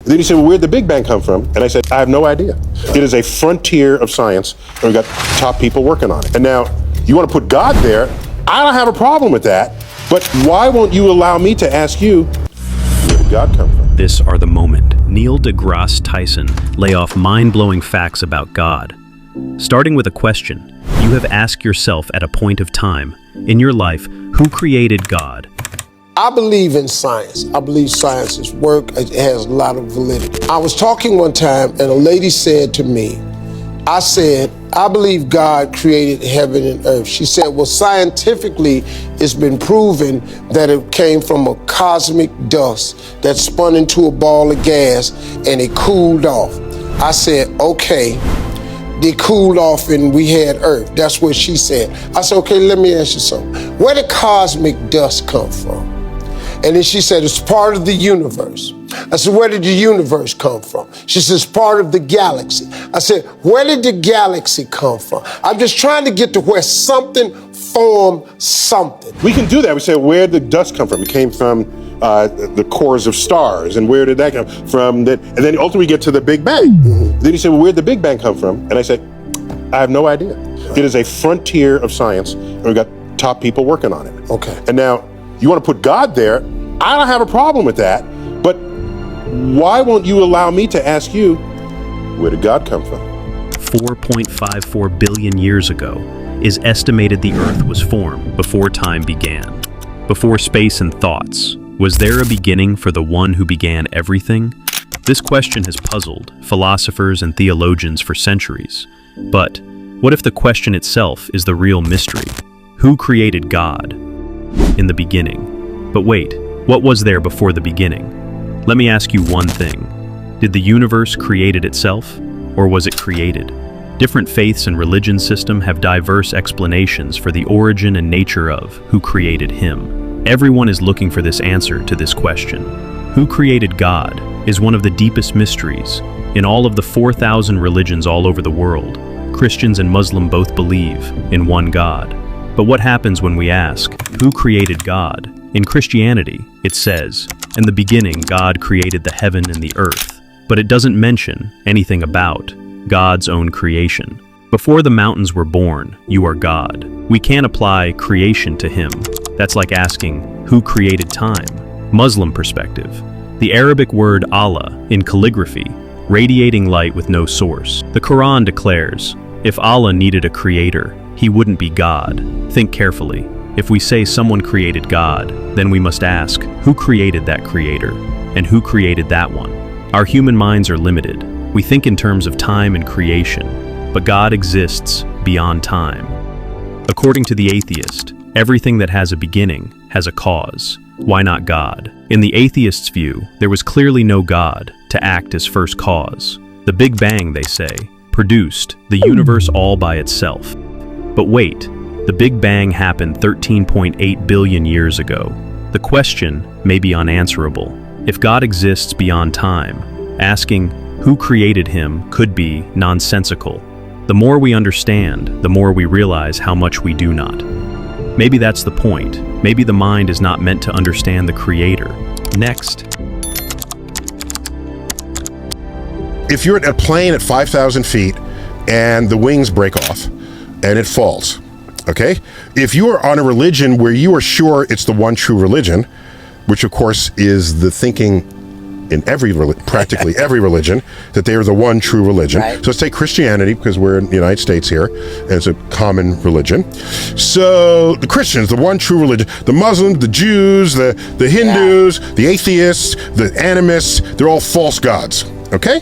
And then he said, well, where'd the Big Bang come from? And I said, I have no idea. It is a frontier of science, and we've got top people working on it. And now, you want to put God there? I don't have a problem with that, but why won't you allow me to ask you, where did God come from? This are the moment. Neil deGrasse Tyson lay off mind-blowing facts about God. Starting with a question you have asked yourself at a point of time in your life, who created God? I believe in science. I believe science's work. It has a lot of validity. I was talking one time and a lady said to me, I said, I believe God created heaven and earth. She said, well, scientifically, it's been proven that it came from a cosmic dust that spun into a ball of gas and it cooled off. I said, okay, they cooled off and we had earth. That's what she said. I said, okay, let me ask you something. Where did cosmic dust come from? And then she said, it's part of the universe. I said, where did the universe come from? She says, part of the galaxy. I said, where did the galaxy come from? I'm just trying to get to where something formed something. We can do that. We say, where did dust come from? It came from the cores of stars. And where did that come from? And then ultimately we get to the Big Bang. Mm-hmm. Then he said, well, where did the Big Bang come from? And I said, I have no idea. It is a frontier of science, and we've got top people working on it. Okay. And now, you want to put God there? I don't have a problem with that, but why won't you allow me to ask you, where did God come from? 4.54 billion years ago is estimated the Earth was formed before time began. Before space and thoughts, was there a beginning for the one who began everything? This question has puzzled philosophers and theologians for centuries. But what if the question itself is the real mystery? Who created God? In the beginning. But wait, what was there before the beginning? Let me ask you one thing. Did the universe create itself, or was it created? Different faiths and religion systems have diverse explanations for the origin and nature of who created him. Everyone is looking for this answer to this question. Who created God is one of the deepest mysteries. In all of the 4,000 religions all over the world, Christians and Muslim both believe in one God. But what happens when we ask, who created God? In Christianity, it says, in the beginning God created the heaven and the earth. But it doesn't mention anything about God's own creation. Before the mountains were born, you are God. We can't apply creation to him. That's like asking, who created time? Muslim perspective. The Arabic word Allah in calligraphy, radiating light with no source. The Quran declares, if Allah needed a creator, he wouldn't be God. Think carefully. If we say someone created God, then we must ask, who created that creator? And who created that one? Our human minds are limited. We think in terms of time and creation, but God exists beyond time. According to the atheist, everything that has a beginning has a cause. Why not God? In the atheist's view, there was clearly no God to act as first cause. The Big Bang, they say, produced the universe all by itself. But wait, the Big Bang happened 13.8 billion years ago. The question may be unanswerable. If God exists beyond time, asking who created him could be nonsensical. The more we understand, the more we realize how much we do not. Maybe that's the point. Maybe the mind is not meant to understand the Creator. Next. If you're in a plane at 5,000 feet and the wings break off and it falls, okay? If you are on a religion where you are sure it's the one true religion, which of course is the thinking in practically every religion, that they are the one true religion. Right. So let's take Christianity, because we're in the United States here, and it's a common religion. So the Christians, the one true religion, the Muslims, the Jews, the Hindus, the atheists, the animists, they're all false gods, okay?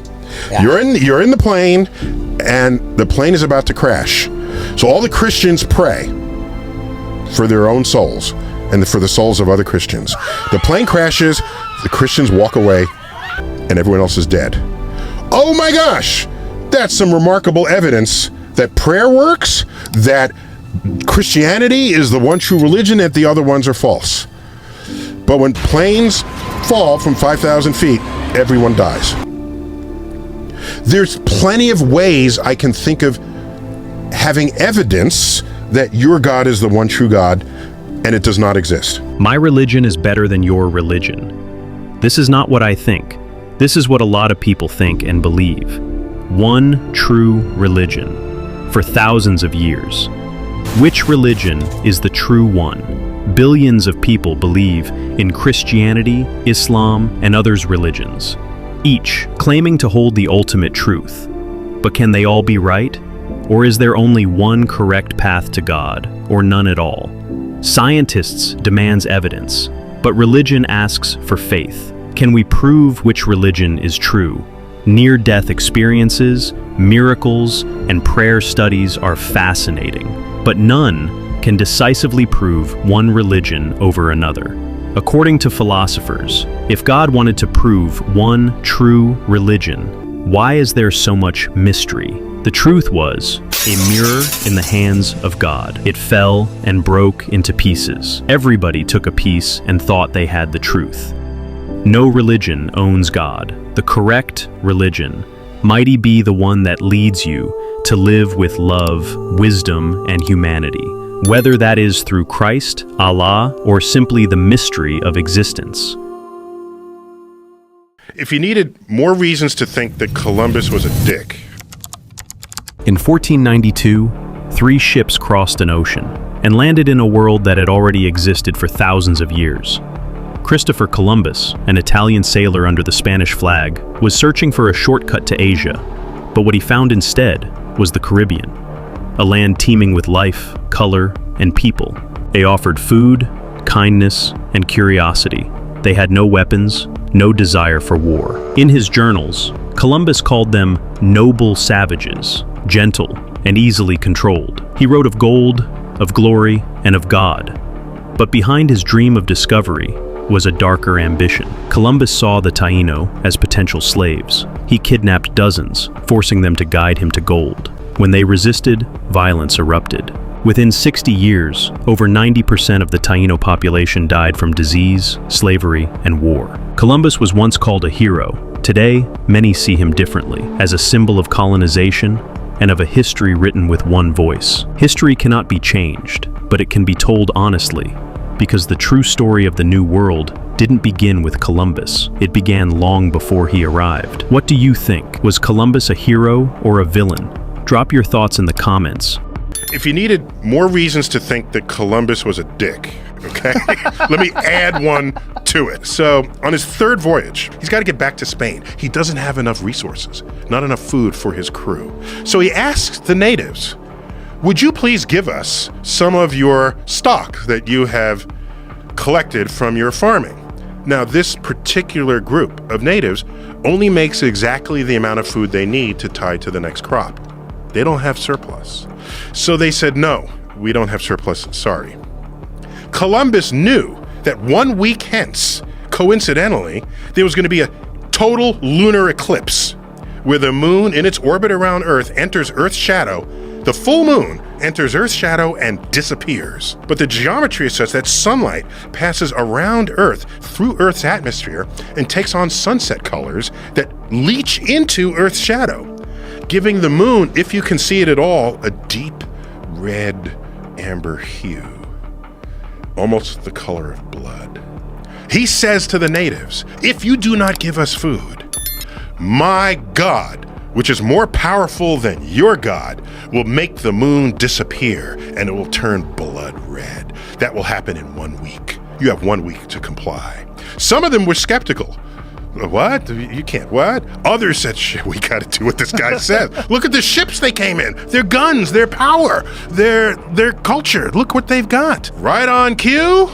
Yeah. You're in the plane, and the plane is about to crash. So all the Christians pray for their own souls and for the souls of other Christians. The plane crashes, the Christians walk away, and everyone else is dead. Oh my gosh! That's some remarkable evidence that prayer works, that Christianity is the one true religion, that the other ones are false. But when planes fall from 5,000 feet, everyone dies. There's plenty of ways I can think of having evidence that your God is the one true God, and it does not exist. My religion is better than your religion. This is not what I think. This is what a lot of people think and believe. One true religion for thousands of years. Which religion is the true one? Billions of people believe in Christianity, Islam, and others religions, each claiming to hold the ultimate truth. But can they all be right? Or is there only one correct path to God, or none at all? Scientists demands evidence, but religion asks for faith. Can we prove which religion is true? Near-death experiences, miracles, and prayer studies are fascinating, but none can decisively prove one religion over another. According to philosophers, if God wanted to prove one true religion, why is there so much mystery? The truth was a mirror in the hands of God. It fell and broke into pieces. Everybody took a piece and thought they had the truth. No religion owns God. The correct religion, mighty be the one that leads you to live with love, wisdom, and humanity, whether that is through Christ, Allah, or simply the mystery of existence. If you needed more reasons to think that Columbus was a dick, In 1492, 3 ships crossed an ocean and landed in a world that had already existed for thousands of years. Christopher Columbus, an Italian sailor under the Spanish flag, was searching for a shortcut to Asia, but what he found instead was the Caribbean, a land teeming with life, color, and people. They offered food, kindness, and curiosity. They had no weapons, no desire for war. In his journals, Columbus called them noble savages, gentle and easily controlled. He wrote of gold, of glory, and of God. But behind his dream of discovery was a darker ambition. Columbus saw the Taino as potential slaves. He kidnapped dozens, forcing them to guide him to gold. When they resisted, violence erupted. Within 60 years, over 90% of the Taino population died from disease, slavery, and war. Columbus was once called a hero. Today, many see him differently, as a symbol of colonization and of a history written with one voice. History cannot be changed, but it can be told honestly, because the true story of the New World didn't begin with Columbus. It began long before he arrived. What do you think? Was Columbus a hero or a villain? Drop your thoughts in the comments. if you needed more reasons to think that Columbus was a dick, okay, let me add one to it. So on his third voyage, he's got to get back to Spain. He doesn't have enough resources, not enough food for his crew. So he asks the natives, would you please give us some of your stock that you have collected from your farming? Now, this particular group of natives only makes exactly the amount of food they need to tie to the next crop. They don't have surplus. So they said, no, we don't have surplus, sorry. Columbus knew that 1 week hence, coincidentally, there was going to be a total lunar eclipse where the moon in its orbit around Earth enters Earth's shadow. The full moon enters Earth's shadow and disappears. But the geometry is such that sunlight passes around Earth through Earth's atmosphere and takes on sunset colors that leach into Earth's shadow, giving the moon, if you can see it at all, a deep red amber hue, almost the color of blood. He says to the natives, if you do not give us food, my God, which is more powerful than your God, will make the moon disappear and it will turn blood red. That will happen in 1 week. You have 1 week to comply. Some of them were skeptical. What? You can't, what? Others said, shit, we gotta do what this guy says. Look at the ships they came in, their guns, their power, their culture. Look what they've got. Right on cue,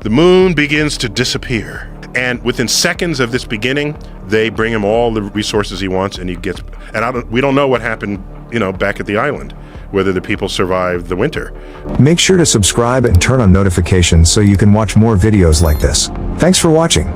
the moon begins to disappear. And within seconds of this beginning, they bring him all the resources he wants, and he gets. And we don't know what happened, back at the island, whether the people survived the winter. Make sure to subscribe and turn on notifications so you can watch more videos like this. Thanks for watching.